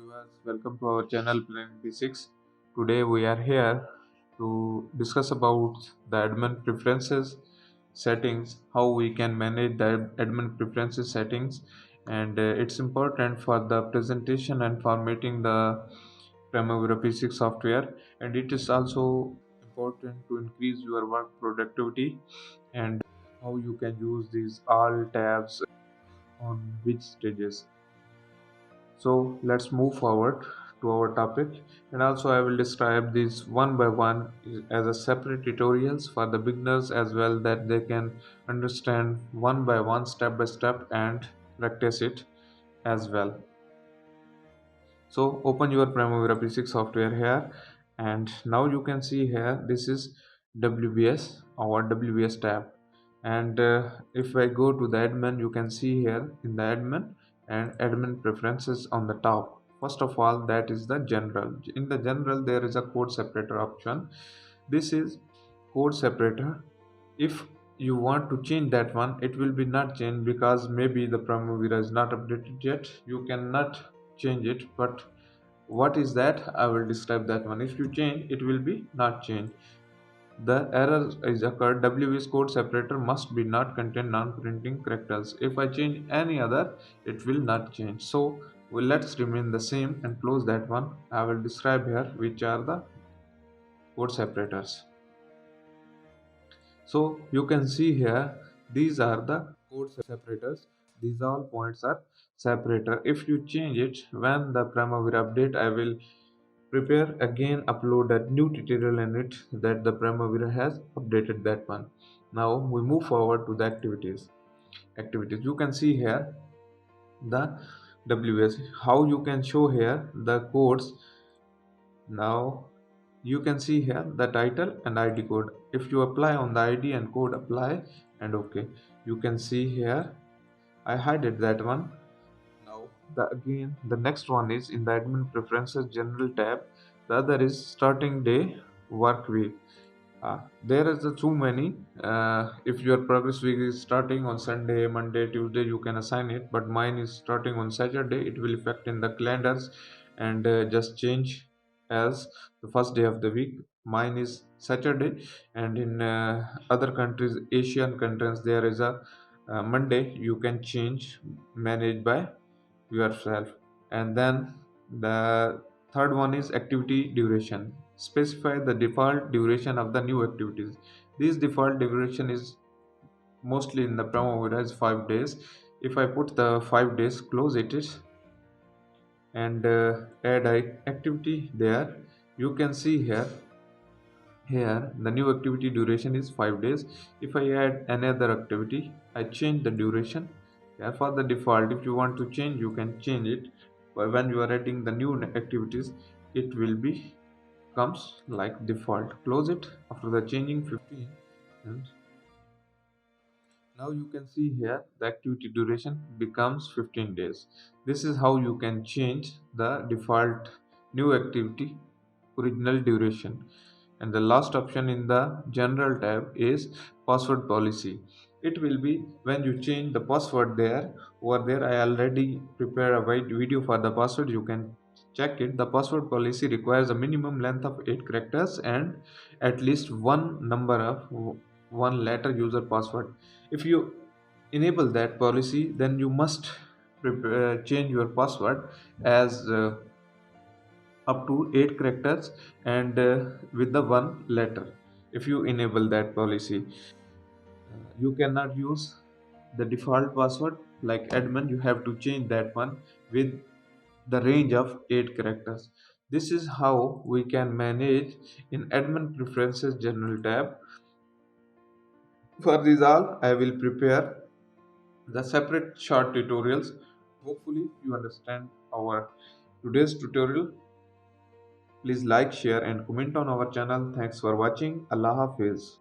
viewers, welcome to our channel Planet B6. Today we are here to discuss about the admin preferences settings, how we can manage the admin preferences settings, and it's important for the presentation and formatting the Primavera P6 software, and it is also important to increase your work productivity and how you can use these all tabs on which stages. So let's move forward to our topic, and also I will describe these one by one as a separate tutorials for the beginners as well, that they can understand one by one, step by step, and practice it as well. So open your Primavera P6 software here, and now you can see here this is WBS, our WBS tab. And if I go to the admin, you can see here in the admin and admin preferences on the top. First of all, that is the general. In the general, there is a code separator option. This is code separator. If you want to change that one, it will be not changed because maybe the Primavera is not updated yet. You cannot change it, but what is that, I will describe that one. If you change, it will be not changed. The error is occurred, WS code separator must be not contain non-printing characters. If I change any other, it will not change. So let's remain the same and close that one. I will describe here which are the code separators. So you can see here, these are the code separators. These all points are separator. If you change it when the Primavera update, I will prepare again upload a new tutorial in it that the Primavera has updated that one. Now we move forward to the activities. You can see here the WS, how you can show here the codes. Now you can see here the title and ID code. If you apply on the ID and code, apply and okay, you can see here I hide it that one. Now the next one is in the admin preferences general tab. The other is starting day work week. There is too many. If your progress week is starting on Sunday, Monday, Tuesday, you can assign it. But mine is starting on Saturday. It will affect in the calendars and just change as the first day of the week. Mine is Saturday, and in other countries, Asian countries, there is a Monday. You can change, manage by yourself. And then the third one is activity duration. Specify the default duration of the new activities. This default duration is mostly in the Primavera is 5 days. If I put the 5 days, close it is, and add activity there, you can see here the new activity duration is 5 days. If I add another activity, I change the duration. Yeah, for the default, if you want to change, you can change it. But when you are adding the new activities, it will be comes like default. Close it after the changing 15, and now you can see here the activity duration becomes 15 days. This is how you can change the default new activity original duration. And the last option in the general tab is password policy. It will be when you change the password there. Over there I already prepared a video for the password, you can check it. The password policy requires a minimum length of 8 characters and at least one number of one letter user password. If you enable that policy, then you must change your password as up to 8 characters and with the one letter. If you enable that policy, you cannot use the default password like admin. You have to change that one with the range of 8 characters. This is how we can manage in admin preferences general tab. For this all, I will prepare the separate short tutorials. Hopefully you understand our today's tutorial. Please like, share and comment on our channel. Thanks for watching. Allah Hafiz.